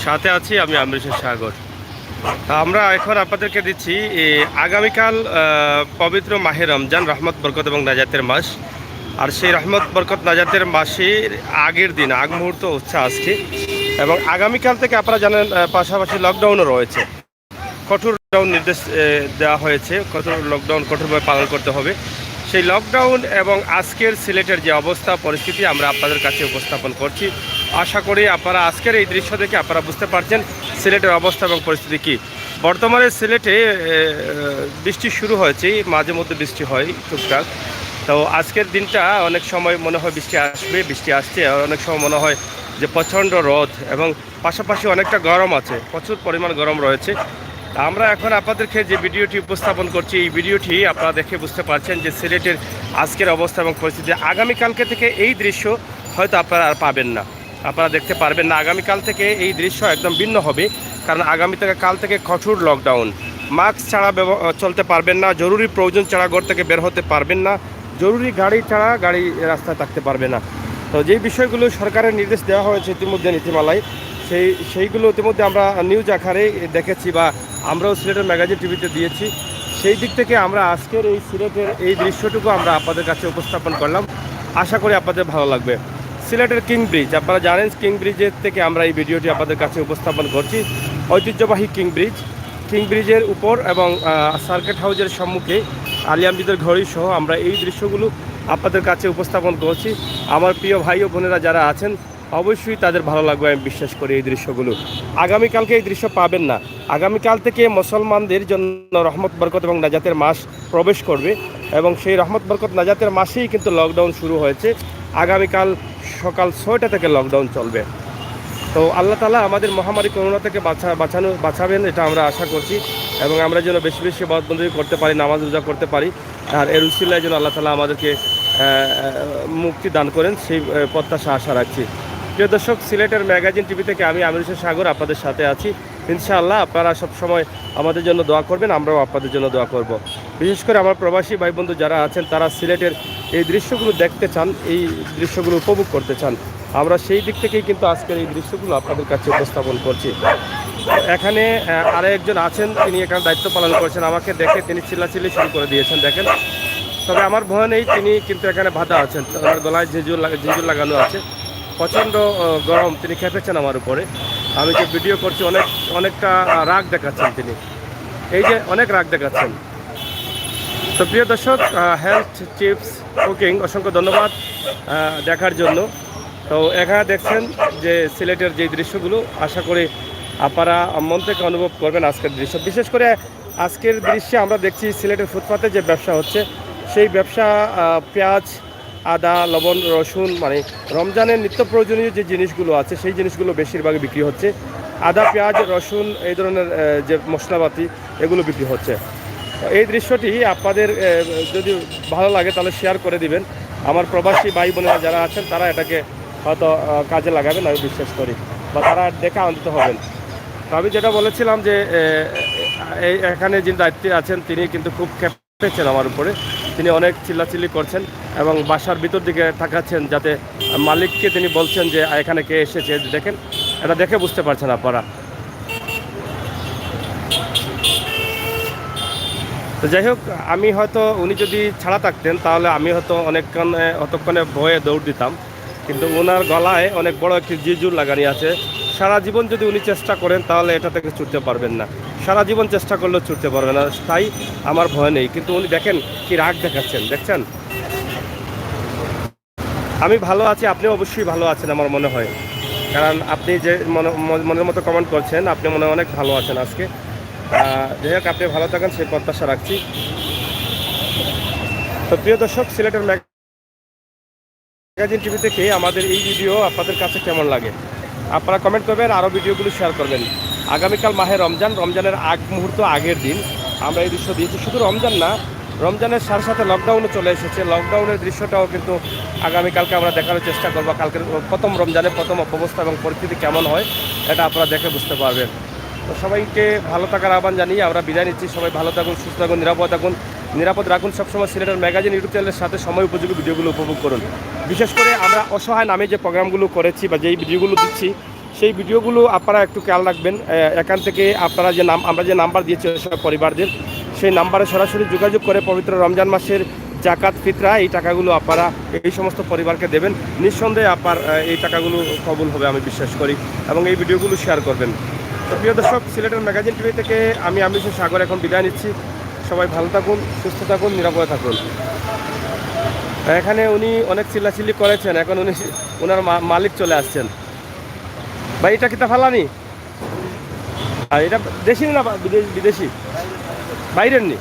সাথে আছি আমি আমৃষের সাগর। আমরা এখন আপনাদেরকে দিচ্ছি আগামীকাল পবিত্র মাহে রমজান, রহমত বরকত এবং নাজাতের মাস। আর সেই রহমত বরকত নাজাতের মাসের আগের দিন, আগ মুহূর্ত হচ্ছে আজকে। এবং আগামীকাল থেকে আপনারা জানেন পাশাপাশি লকডাউনও রয়েছে। কঠোর লকডাউন নির্দেশ দেওয়া হয়েছে, কঠোর লকডাউন কঠোরভাবে পালন করতে হবে। সেই লকডাউন এবং আজকের সিলেটের যে অবস্থা পরিস্থিতি আমরা আপনাদের কাছে উপস্থাপন করছি। আশা করি আপনারা আজকের এই দৃশ্য দেখে আপনারা বুঝতে পারছেন সিলেটের অবস্থা এবং পরিস্থিতি কী। বর্তমানে সিলেটে বৃষ্টি শুরু হয়েছে, মাঝে মধ্যে বৃষ্টি হয় টুকটাক। তো আজকের দিনটা অনেক সময় মনে হয় বৃষ্টি আসবে, বৃষ্টি আসছে, আর অনেক সময় মনে হয় যে প্রচণ্ড রোদ এবং পাশাপাশি অনেকটা গরম আছে, প্রচুর পরিমাণ গরম রয়েছে। আমরা এখন আপনাদেরকে যে ভিডিওটি উপস্থাপন করছি, এই ভিডিওটি আপনারা দেখে বুঝতে পারছেন যে সিলেটের আজকের অবস্থা এবং পরিস্থিতি। আগামীকালকে থেকে এই দৃশ্য হয়তো আপনারা আর পাবেন না, আপনারা দেখতে পারবেন না। আগামীকাল থেকে এই দৃশ্য একদম ভিন্ন হবে, কারণ কাল থেকে কঠোর লকডাউন। মাস্ক ছাড়া চলতে পারবেন না, জরুরি প্রয়োজন ছাড়া ঘর থেকে বের হতে পারবেন না, জরুরি গাড়ি ছাড়া গাড়ি রাস্তায় থাকতে পারবে না। তো যেই বিষয়গুলো সরকারের নির্দেশ দেওয়া হয়েছে ইতিমধ্যে নীতিমালায়, সেইগুলো ইতিমধ্যে আমরা নিউজ আকারে দেখেছি বা আমরাও সিলেটের ম্যাগাজিন টিভিতে দিয়েছি। সেই দিক থেকে আমরা আজকের এই সিলেটের এই দৃশ্যটুকু আমরা আপনাদের কাছে উপস্থাপন করলাম। আশা করি আপনাদের ভালো লাগবে। সিলেটের কিং ব্রিজ, আপনারা জানেন কিং ব্রিজের থেকে আমরা এই ভিডিওটি আপনাদের কাছে উপস্থাপন করছি। ঐতিহ্যবাহী কিং ব্রিজের উপর এবং সার্কিট হাউসের সম্মুখে আলিয়ামজিদের ঘড়ি সহ আমরা এই দৃশ্যগুলো আপনাদের কাছে উপস্থাপন করছি। আমার প্রিয় ভাই ও বোনেরা যারা আছেন অবশ্যই তাদের ভালো লাগবে আমি বিশ্বাস করি এই দৃশ্যগুলো। আগামীকালকে এই দৃশ্য পাবেন না। আগামীকাল থেকে মুসলমানদের জন্য রহমত বরকত এবং নাজাতের মাস প্রবেশ করবে এবং সেই রহমত বরকত নাজাতের মাসেই কিন্তু লকডাউন শুরু হয়েছে। আগামীকাল সকাল 6টা থেকে লকডাউন চলবে। তো আল্লাহ তাআলা আমাদের মহামারী করোনা থেকে বাঁচাবেন, এটা আমরা আশা করছি। এবং আমরা যেন বেশি বেশি ইবাদতবন্দেগী করতে পারি, নামাজ রোজা করতে পারি, আর এর উসিলায় যেন আল্লাহ তাআলা আমাদেরকে মুক্তি দান করেন, সেই প্রত্যাশা আশা রাখছি। প্রিয় দর্শক, সিলেটের ম্যাগাজিন টিভি থেকে আমি আমৃষের সাগর আপনাদের সাথে আছি। ইনশাআল্লাহ আপনারা সবসময় আমাদের জন্য দোয়া করবেন, আমরাও আপনাদের জন্য দোয়া করব। বিশেষ করে আমার প্রবাসী ভাই বন্ধু যারা আছেন তারা সিলেটের এই দৃশ্যগুলো দেখতে চান, এই দৃশ্যগুলো উপভোগ করতে চান। আমরা সেই দিক থেকেই কিন্তু আজকের এই দৃশ্যগুলো আপনাদের কাছে উপস্থাপন করছি। এখানে আরেকজন আছেন, তিনি এখানে দায়িত্ব পালন করছেন। আমাকে দেখে তিনি চিল্লাচিল্লি শুরু করে দিয়েছেন, দেখেন। তবে আমার ভয় নেই, তিনি কিন্তু এখানে বাধা আছেন, তার গলায় ঝিঁঝুর লাগানো আছে। প্রচণ্ড গরম, তিনি খেপেছেন আমার উপরে। আমি যে ভিডিও করছি অনেকটা রাগ দেখাচ্ছেন তিনি, এই যে অনেক রাগ দেখাচ্ছেন। তো প্রিয় দর্শক, হেলথ টিপস কুকিং অসংখ্য ধন্যবাদ দেখার জন্য। তো এখানে দেখছেন যে সিলেটের যে দৃশ্যগুলো, আশা করি আপনারা মন থেকে অনুভব করবেন আজকের দৃশ্য। বিশেষ করে আজকের দৃশ্যে আমরা দেখছি সিলেটের ফুটপাতে যে ব্যবসা হচ্ছে, সেই ব্যবসা পেঁয়াজ, আদা, লবণ, রসুন, মানে রমজানের নিত্য প্রয়োজনীয় যে জিনিসগুলো আছে সেই জিনিসগুলো বেশিরভাগই বিক্রি হচ্ছে। আদা, পেঁয়াজ, রসুন, এই ধরনের যে মশলাপাতি এগুলো বিক্রি হচ্ছে। এই দৃশ্যটি আপনাদের যদি ভালো লাগে তাহলে শেয়ার করে দিবেন। আমার প্রবাসী ভাই বোনেরা যারা আছেন তারা এটাকে হয়তো কাজে লাগাবেন আমি বিশ্বাস করি, বা তারা দেখে আনন্দিত হবেন। আমি যেটা বলেছিলাম যে এখানে যিনি দায়িত্বে আছেন তিনি কিন্তু খুব খেপেছেন আমার উপরে। তিনি অনেক চিল্লাচিল্লি করছেন এবং বাসার ভিতর দিকে তাকাচ্ছেন, যাতে মালিককে তিনি বলছেন যে এখানে কে এসেছে। দেখেন, এটা দেখে বুঝতে পারছেন আপনারা। তো যাই হোক, আমি হয়তো উনি যদি ছাড়া থাকতেন তাহলে আমি হয়তো অতক্ষণে ভয়ে দৌড় দিতাম, কিন্তু ওনার গলায় অনেক বড় একটি ঝিঁঝুর লাগানি আছে। সারা জীবন যদি উনি চেষ্টা করেন তাহলে এটা থেকে ছুটতে পারবেন না, সারা জীবন চেষ্টা করলেও ছুটতে পারবেন না। তাই আমার ভয় নেই, কিন্তু উনি দেখেন কি রাগ দেখাচ্ছেন, দেখছেন। আমি ভালো আছি, আপনি অবশ্যই ভালো আছেন আমার মনে হয়, কারণ আপনি যে মনের মতো কমেন্ট করছেন, আপনি মনে হয় অনেক ভালো আছেন আজকে। যাই হোক, আপনি ভালো থাকেন সেই প্রত্যাশা রাখছি। তো প্রিয় দর্শক, সিলেটের ম্যাগাজিন টিভি থেকে আমাদের এই ভিডিও আপনাদের কাছে কেমন লাগে আপনারা কমেন্ট করবেন, আরও ভিডিওগুলো শেয়ার করবেন। আগামীকাল মাহে রমজানের আগ মুহূর্ত, আগের দিন আমরা এই দৃশ্য দিয়েছি। শুধু রমজান না, রমজানের সাথে সাথে লকডাউনও চলে এসেছে। লকডাউনের দৃশ্যটাও কিন্তু আগামীকালকে আমরা দেখানোর চেষ্টা করবো। কালকের প্রথম রমজানের প্রথম অবস্থা এবং পরিস্থিতি কেমন হয় এটা আপনারা দেখে বুঝতে পারবেন। তো সবাইকে ভালো থাকার আহ্বান জানিয়ে আমরা বিদায় নিচ্ছি। সবাই ভালো থাকুন, সুস্থ থাকুন, নিরাপদ রাখুন। সবসময় সিলেটের ম্যাগাজিন ইউটিউব চ্যানেলের সাথে সময় উপযোগী ভিডিওগুলো উপভোগ করুন। বিশেষ করে আমরা অসহায় নামে যে প্রোগ্রামগুলো করেছি বা যেই ভিডিওগুলো দিচ্ছি, সেই ভিডিওগুলো আপনারা একটু খেয়াল রাখবেন। এখান থেকে আপনারা আমরা যে নাম্বার দিয়েছি ওইসব পরিবারদের, সেই নাম্বারে সরাসরি যোগাযোগ করে পবিত্র রমজান মাসের জাকাত ফিতরা এই টাকাগুলো আপনারা এই সমস্ত পরিবারকে দেবেন। নিঃসন্দেহে আপনার এই টাকাগুলো কবুল হবে আমি বিশ্বাস করি, এবং এই ভিডিওগুলো শেয়ার করবেন। তো প্রিয় দর্শক, সিলেটের ম্যাগাজিন টিভি থেকে আমি আমিরুল সাগর এখন বিদায় নিচ্ছি। সবাই ভালো থাকুন, সুস্থ থাকুন, নিরাপদে থাকুন। এখানে উনি অনেক চিল্লাচিল্লি করেছেন, এখন ওনার মালিক চলে আসছেন। ভাই এটা কিতা ফালানি? আর এটা দেশি না বিদেশি? বাইরের নি?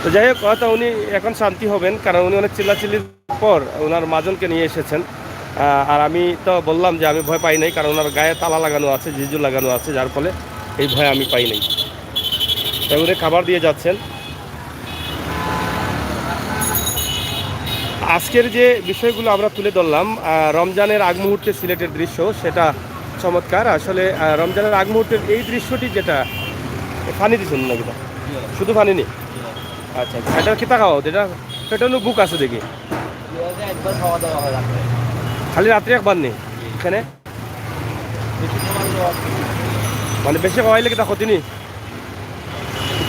তো যাই হোক, হয়তো উনি এখন শান্তি হবেন, কারণ উনি অনেক চিল্লাচিল্লির পর ওনার মাজনকে নিয়ে এসেছেন। আর আমি তো বললাম যে আমি ভয় পাই নাই, কারণ ওনার গায়ে তালা লাগানো আছে, জিজু লাগানো আছে, যার ফলে এই ভয় আমি পাই নাই। তাই উনি খাবার দিয়ে যাচ্ছেন। আজকের যে বিষয়গুলো আমরা তুলে ধরলাম, রমজানের আগ মুহূর্তে সিলেটের দৃশ্য, সেটা চমৎকার। আসলে রমজানের আগ মুহূর্তের এই দৃশ্যটি, যেটা ফানি দিচ্ছেন না কিনা, শুধু ফানি নেই? আচ্ছা, এটা কিতা খাওয়া হতো? এটা বুক আছে দেখি, খালি রাত্রে একবার নেই এখানে, মানে বেশি খাওয়াইলে কিতা ক্ষতি নেই?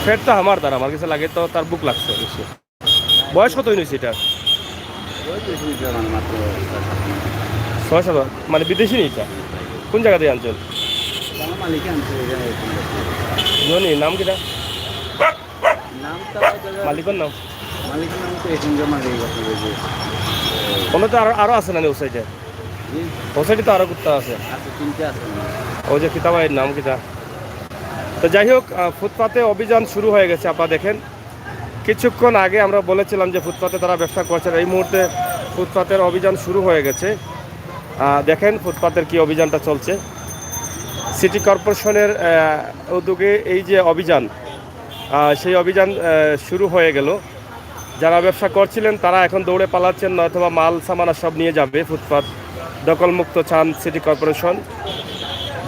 ফেট তো আমার দ্বারা আমার কাছে লাগে, তো তার বুক লাগছে বেশি। বয়স কত হয়েছে এটা? 6-7, মানে বিদেশি নেই এটা? কোন জায়গা থেকে আনছেন? জনি নাম কিটা? মালিকের নাম? কোনো তো আরো আছে না ও সাইডে? ও সাইডে তো আরো কুত্তা আছে, ওই যে কিতা ভাইয়ের নাম কিতা? তো যাই হোক, ফুটপাতে অভিযান শুরু হয়ে গেছে। আপনারা দেখেন, কিছুক্ষণ আগে আমরা বলেছিলাম যে ফুটপাতে তারা ব্যবসা করছেন, এই মুহূর্তে ফুটপাতের অভিযান শুরু হয়ে গেছে। দেখেন ফুটপাতের কি অভিযানটা চলছে। সিটি কর্পোরেশনের উদ্যোগে এই যে অভিযান, সেই অভিযান শুরু হয়ে গেল। যারা ব্যবসা করছিলেন তারা এখন দৌড়ে পালাচ্ছেন, নয়তোবা মাল সামানা সব নিয়ে যাবে। ফুটপাত দখলমুক্ত চান সিটি কর্পোরেশন।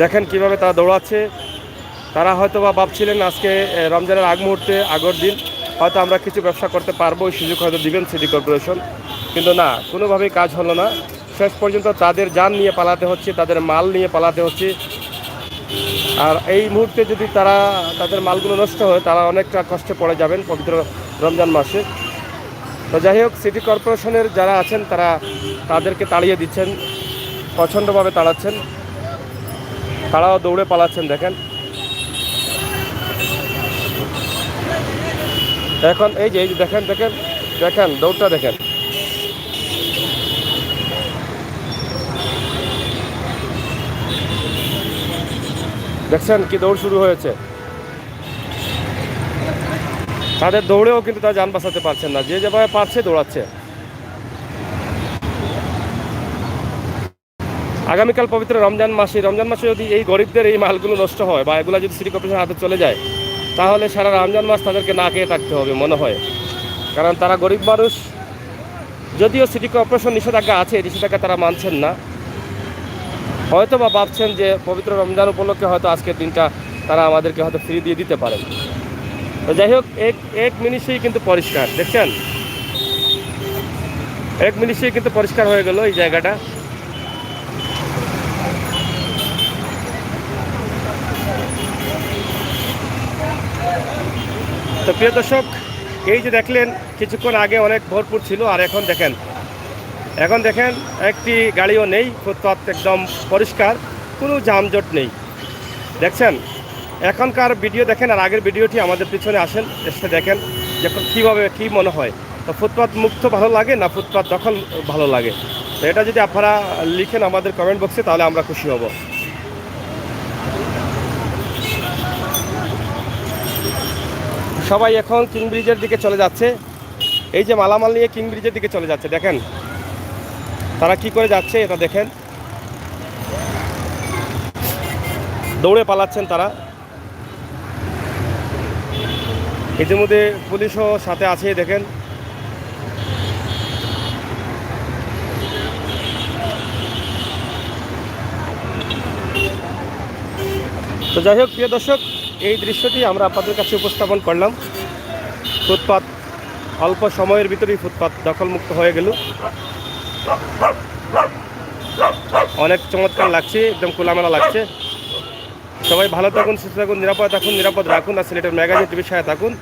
দেখেন কিভাবে তারা দৌড়াচ্ছে। তারা হয়তোবা ভাবছিলেন আজকে রমজানের আগ মুহূর্তে, আগের দিন হয়তো আমরা কিছু ব্যবসা করতে পারবো, ওই সুযোগ হয়তো দিবেন সিটি কর্পোরেশন, কিন্তু না, কোনোভাবেই কাজ হলো না। শেষ পর্যন্ত তাদের যান নিয়ে পালাতে হচ্ছে, তাদের মাল নিয়ে পালাতে হচ্ছে। আর এই মুহূর্তে যদি তাদের মালগুলো নষ্ট হয়, তারা অনেকটা কষ্টে পড়ে যাবেন পবিত্র রমজান মাসে। তো যাই হোক, সিটি কর্পোরেশনের যারা আছেন তারা তাদেরকে তাড়িয়ে দিচ্ছেন, প্রচণ্ডভাবে তাড়াচ্ছেন। তারাও দৌড়ে পালাচ্ছেন। দেখেন এখন এই যে দেখেন দেখেন দেখেন দৌড়টা দেখেন। দেখছেন কি দৌড় শুরু হয়েছে। তাদের দৌড়েও কিন্তু তারা যান বাঁচাতে পারছেন না, যে যেভাবে পারছে দৌড়াচ্ছে। আগামীকাল পবিত্র রমজান মাসে যদি এই গরিবদের এই মালগুলো নষ্ট হয় বা এগুলো যদি সিটি কর্পোরেশনের হাতে চলে যায়, তাহলে সারা রমজান মাস তাদেরকে না খেয়ে থাকতে হবে মনে হয়। কারণ তারা গরিব মানুষ। যদিও সিটি কর্পোরেশন নিষেধাজ্ঞা আছে, নিষেধাজ্ঞা তারা মানছেন না। হয়তো বা ভাবছেন যে পবিত্র রমজান উপলক্ষে হয়তো আজকের দিনটা তারা আমাদেরকে হয়তো ফ্রি দিয়ে দিতে পারেন। তো যাই হোক, এক মিনিটেই কিন্তু পরিষ্কার, দেখছেন, এক মিনিটেই কিন্তু পরিষ্কার হয়ে গেল এই জায়গাটা। তো প্রিয় দর্শক, এই যে দেখলেন কিছুক্ষণ আগে অনেক ভরপুর ছিল, আর এখন দেখেন একটি গাড়িও নেই। ফুটপাত একদম পরিষ্কার, কোনো যানজট নেই। দেখছেন এখনকার ভিডিও দেখেন, আর আগের ভিডিওটি আমাদের পিছনে আসেন, এসে দেখেন যে কীভাবে কী মনে হয়। তো ফুটপাত মুক্ত ভালো লাগে না ফুটপাত দখল ভালো লাগে? তো এটা যদি আপনারা লিখেন আমাদের কমেন্ট বক্সে, তাহলে আমরা খুশি হব। সবাই এখন কিং ব্রিজের দিকে চলে যাচ্ছে। এই যে মালামাল নিয়ে কিং ব্রিজের দিকে চলে যাচ্ছে, দেখেন তারা কি করে যাচ্ছে, এটা দেখেন। দৌড়ে পালাচ্ছেন তারা। ইতিমধ্যে পুলিশও সাথে আছে, দেখেন। তো যাই হোক প্রিয় দর্শক, এই দৃশ্যটি আমরা আপনাদের কাছে উপস্থাপন করলাম। ফুটপাত অল্প সময়ের ভিতরেই ফুটপাত দখলমুক্ত হয়ে গেল। অনেক চমৎকার লাগছে, একদম খোলামেলা লাগছে। সবাই ভালো থাকুন, সুস্থ থাকুন, নিরাপদ রাখুন। আর সিলেটের ম্যাগাজিন টিভির সাথে থাকুন।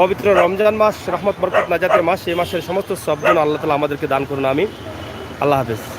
পবিত্র রমজান মাস, রহমত বরকত নাজাতের মাস, এই মাসের সমস্ত সবগুণ আল্লাহ তাআলা আমাদেরকে দান করুন, আমিন। আল্লাহ হাফেজ।